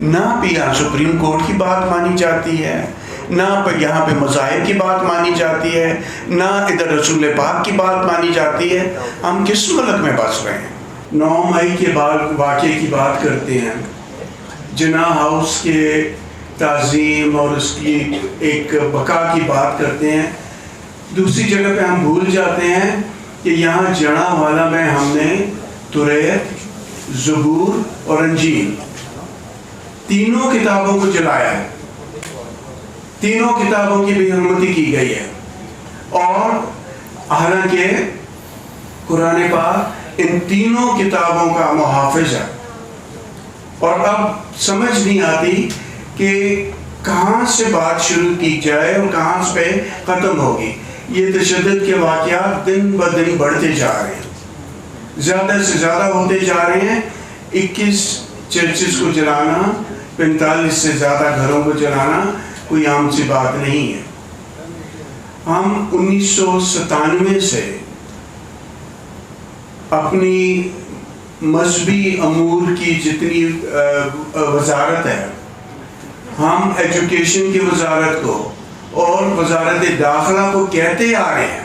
نہ پہ یہاں سپریم کورٹ کی بات مانی جاتی ہے، نہ یہاں پہ مذاہب کی بات مانی جاتی ہے، نہ ادھر رسول پاک کی بات مانی جاتی ہے. ہم کس ملک میں بس رہے ہیں؟ 9 مئی کے بعد واقعے کی بات کرتے ہیں، جناح ہاؤس کے تعظیم اور اس کی ایک بقا کی بات کرتے ہیں. دوسری جگہ پہ ہم بھول جاتے ہیں کہ یہاں جناح والا میں ہم نے توریت، زبور اور انجیل تینوں کتابوں کو جلایا ہے. تینوں کتابوں کی بے حرمتی کی گئی ہے، اور حالانکہ قرآن پاک ان تینوں کتابوں کا محافظ ہے. اور اب سمجھ نہیں آتی کہ کہاں سے بات شروع کی جائے اور کہاں سے ختم ہوگی. یہ تشدد کے واقعات دن بدن بڑھتے جا رہے ہیں، زیادہ سے زیادہ ہوتے جا رہے ہیں. 21 چرچز کو جلانا، 45 سے زیادہ گھروں کو جلانا کوئی عام سی بات نہیں ہے. ہم 1997 سے اپنی مذہبی امور کی جتنی وزارت ہے، ہم ایجوکیشن کی وزارت کو اور وزارت داخلہ کو کہتے آ رہے ہیں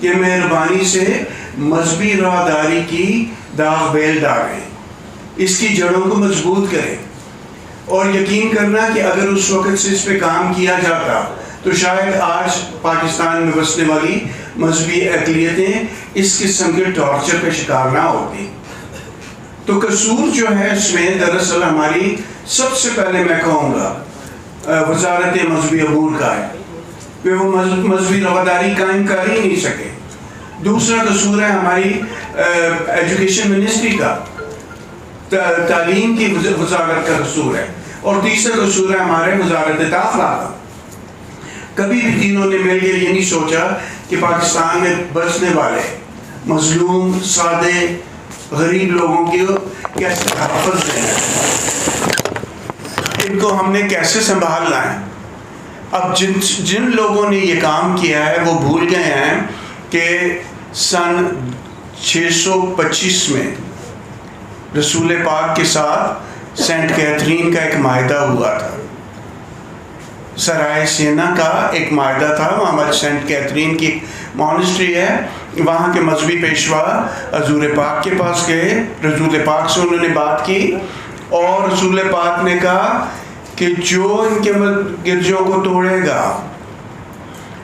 کہ مہربانی سے مذہبی راہداری کی داغ بیل ڈالیں، اس کی جڑوں کو مضبوط کریں. اور یقین کرنا کہ اگر اس وقت سے اس پہ کام کیا جاتا تو شاید آج پاکستان میں بسنے والی مذہبی اقلیتیں اس قسم کے ٹارچر کا شکار نہ ہوتی. تو قصور جو ہے اس میں دراصل ہماری سب سے پہلے میں کہوں گا وزارت مذہبی امور کا ہے کہ وہ مذہبی رواداری قائم کر ہی نہیں سکے. دوسرا قصور ہے ہماری ایجوکیشن منسٹری کا، تعلیم کی وزارت کا قصور ہے. اور تیسرا قصور ہے ہمارے وزارت داخلہ کا. کبھی بھی تینوں نے مل کے یہ نہیں سوچا کہ پاکستان میں بسنے والے مظلوم سادے غریب لوگوں کی کیسے تحفظ دینا ہے، ان کو ہم نے کیسے سنبھالنا ہے. اب جن لوگوں نے یہ کام کیا ہے وہ بھول گئے ہیں کہ سن 625 میں رسول پاک کے ساتھ سینٹ کیتھرین کا ایک معاہدہ ہوا تھا. سرائے سینا کا ایک معاہدہ تھا. وہاں سینٹ کیتھرین کی مونسٹری ہے، وہاں کے مذہبی پیشوا حضور پاک کے پاس گئے، رسول پاک سے انہوں نے بات کی، اور رسول پاک نے کہا کہ جو ان کے گرجوں کو توڑے گا،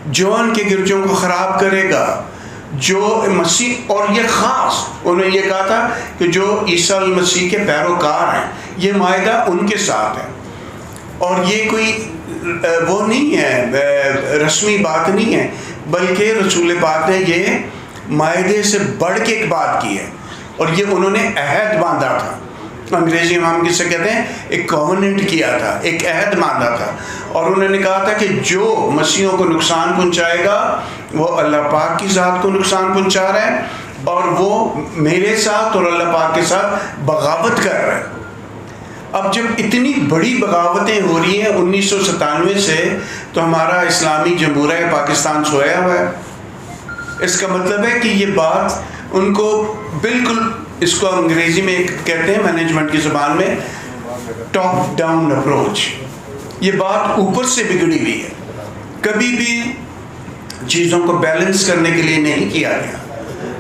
جو ان کے گرجوں کو خراب کرے گا، جو مسیح، اور یہ خاص انہوں نے یہ کہا تھا کہ جو عیسیٰ المسیح کے پیروکار ہیں، یہ معاہدہ ان کے ساتھ ہے. اور یہ کوئی وہ نہیں ہے، رسمی بات نہیں ہے، بلکہ رسول پاک نے یہ معاہدے سے بڑھ کے ایک بات کی ہے، اور یہ انہوں نے عہد باندھا تھا. انگریزی میں ہم کسے کہتے ہیں، ایک کووننٹ کیا تھا، ایک عہد باندھا تھا. اور انہوں نے کہا تھا کہ جو مسیحوں کو نقصان پہنچائے گا وہ اللہ پاک کی ذات کو نقصان پہنچا رہا ہے، اور وہ میرے ساتھ اور اللہ پاک کے ساتھ بغاوت کر رہا ہے. اب جب اتنی بڑی بغاوتیں ہو رہی ہیں 1997 سے، تو ہمارا اسلامی جمہوریہ پاکستان سویا ہوا ہے. اس کا مطلب ہے کہ یہ بات ان کو بالکل، اس کو انگریزی میں کہتے ہیں مینجمنٹ کی زبان میں ٹاپ ڈاؤن اپروچ، یہ بات اوپر سے بگڑی ہوئی ہے. کبھی بھی چیزوں کو بیلنس کرنے کے لیے نہیں کیا گیا.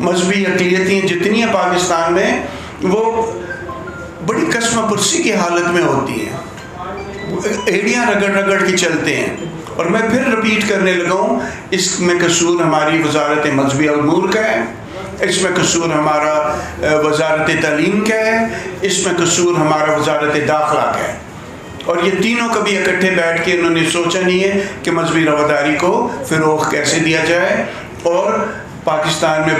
مذہبی اقلیتیں جتنی ہیں پاکستان میں، وہ بڑی قسم پرسی کی حالت میں ہوتی ہیں، ایڑیاں رگڑ رگڑ کے چلتے ہیں. اور میں پھر رپیٹ کرنے لگا ہوں، اس میں قصور ہماری وزارت مذہبی امور کا ہے، اس میں قصور ہمارا وزارت تعلیم کا ہے، اس میں قصور ہمارا وزارت داخلہ کا ہے. اور یہ تینوں کبھی اکٹھے بیٹھ کے انہوں نے سوچا نہیں ہے کہ مذہبی رواداری کو فروغ کیسے دیا جائے، اور پاکستان میں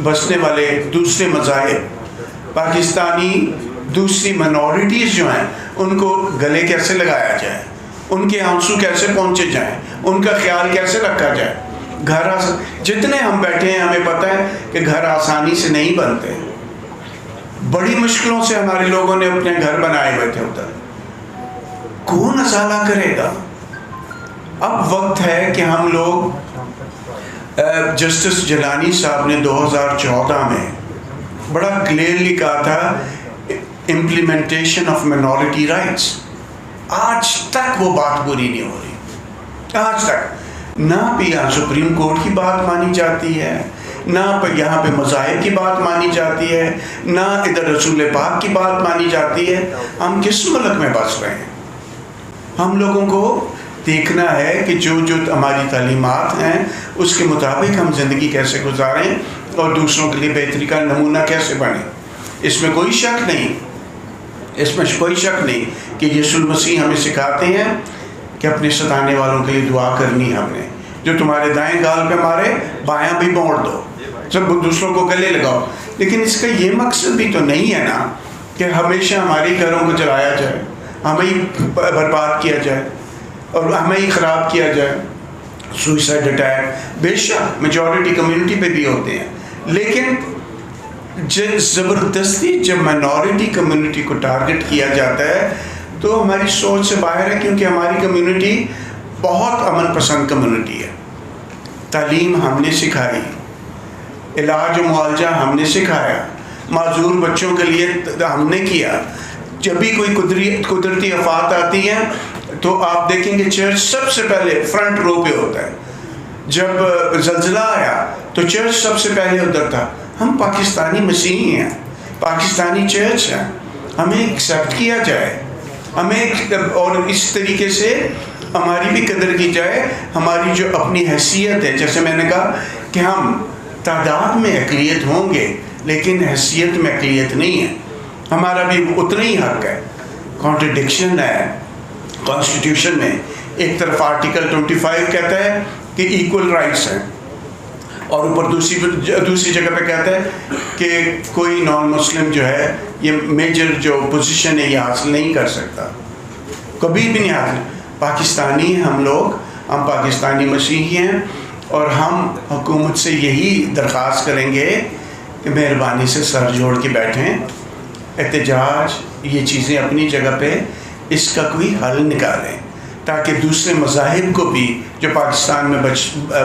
بسنے والے دوسرے مذاہب، پاکستانی دوسری منورٹیز جو ہیں، ان کو گلے کیسے لگایا جائے، ان کے آنسو کیسے پہنچے جائیں، ان کا خیال کیسے رکھا جائے. گھر جتنے ہم بیٹھے ہیں ہمیں پتہ ہے کہ گھر آسانی سے نہیں بنتے، بڑی مشکلوں سے ہمارے لوگوں نے اپنے گھر بنائے ہوئے تھے. ادھر کون ازالہ کرے گا؟ اب وقت ہے کہ ہم لوگ، جسٹس جیلانی صاحب نے 2014 میں بڑا کلیئرلی کہا تھا، امپلیمنٹیشن آف مائنورٹی رائٹس. آج تک وہ بات پوری نہیں ہو رہی، آج تک نہ بھی یہاں سپریم کورٹ کی بات مانی جاتی ہے، نہ یہاں پہ مذاہب کی بات مانی جاتی ہے، نہ ادھر رسول پاک کی بات مانی جاتی ہے۔ ہم کس ملک میں بس رہے ہیں؟ ہم لوگوں کو دیکھنا ہے کہ جو ہماری تعلیمات ہیں اس کے مطابق ہم زندگی کیسے گزاریں اور دوسروں کے لیے بہتری کا نمونہ کیسے بنیں۔ اس میں کوئی شک نہیں، اس میں کوئی شک نہیں کہ یسوع المسیح ہمیں سکھاتے ہیں کہ اپنے ستانے والوں کے لیے دعا کرنی ہے ہم نے۔ جو تمہارے دائیں گال پہ مارے بایاں بھی موڑ دو، سب دوسروں کو گلے لگاؤ۔ لیکن اس کا یہ مقصد بھی تو نہیں ہے نا کہ ہمیشہ ہمارے گھروں کو جلایا جائے، ہمیں ہی برباد کیا جائے اور ہمیں ہی خراب کیا جائے۔ سوئسائڈ اٹیک بے شک میجورٹی کمیونٹی پہ بھی ہوتے ہیں، لیکن زبردستی جب مائنورٹی کمیونٹی کو ٹارگٹ کیا جاتا ہے تو ہماری سوچ سے باہر ہے، کیونکہ ہماری کمیونٹی بہت امن پسند کمیونٹی ہے۔ تعلیم ہم نے سکھائی، علاج و معالجہ ہم نے سکھایا، معذور بچوں کے لیے ہم نے کیا۔ جب بھی کوئی قدرتی آفات آتی ہے تو آپ دیکھیں گے چرچ سب سے پہلے فرنٹ رو پہ ہوتا ہے۔ جب زلزلہ آیا تو چرچ سب سے پہلے ادھر تھا۔ ہم پاکستانی مسیحی ہیں، پاکستانی چرچ ہیں، ہمیں ایکسیپٹ کیا جائے، ہمیں اور اس طریقے سے ہماری بھی قدر کی جائے۔ ہماری جو اپنی حیثیت ہے، جیسے میں نے کہا کہ ہم تعداد میں اقلیت ہوں گے لیکن حیثیت میں اقلیت نہیں ہے، ہمارا بھی اتنا ہی حق ہے۔ کانٹرڈکشن ہے کانسٹیٹیوشن میں، ایک طرف آرٹیکل 25 کہتا ہے کہ ایکول رائٹس ہیں اور اوپر دوسری جگہ پہ کہتا ہے کہ کوئی نان مسلم جو ہے یہ میجر جو پوزیشن ہے یہ حاصل نہیں کر سکتا، کبھی بھی نہیں حاصل۔ پاکستانی ہم لوگ، ہم پاکستانی مسیحی ہیں اور ہم حکومت سے یہی درخواست کریں گے کہ مہربانی سے سر جوڑ کے بیٹھیں، احتجاج یہ چیزیں اپنی جگہ پہ، اس کا کوئی حل نکالیں تاکہ دوسرے مذاہب کو بھی جو پاکستان میں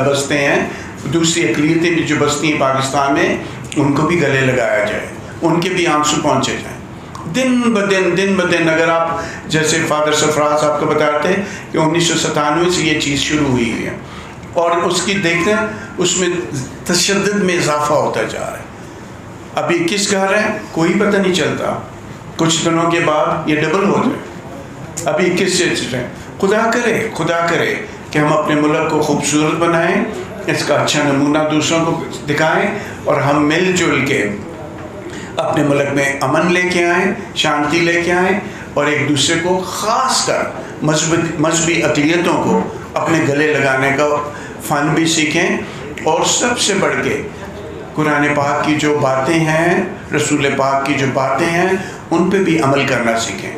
بستے ہیں، دوسری اقلیتیں بھی جو بستی ہیں پاکستان میں، ان کو بھی گلے لگایا جائے، ان کے بھی آنسو پہنچے جائیں۔ دن بدن اگر آپ جیسے فادر سرفراز آپ کو بتاتے ہیں کہ 1997 سے یہ چیز شروع ہوئی ہے اور اس کی دیکھتے ہیں اس میں تشدد میں اضافہ ہوتا جا رہا ہے۔ ابھی 21 گھر ہیں، کوئی پتہ نہیں چلتا، کچھ دنوں کے بعد یہ ڈبل ہو جائے۔ ابھی 21 سے خدا کرے کہ ہم اپنے ملک کو خوبصورت بنائیں، اس کا اچھا نمونہ دوسروں کو دکھائیں اور ہم مل جل کے اپنے ملک میں امن لے کے آئیں، شانتی لے کے آئیں اور ایک دوسرے کو، خاص کر مذہبی اقلیتوں کو اپنے گلے لگانے کا فن بھی سیکھیں، اور سب سے بڑھ کے قرآن پاک کی جو باتیں ہیں، رسول پاک کی جو باتیں ہیں، ان پہ بھی عمل کرنا سیکھیں۔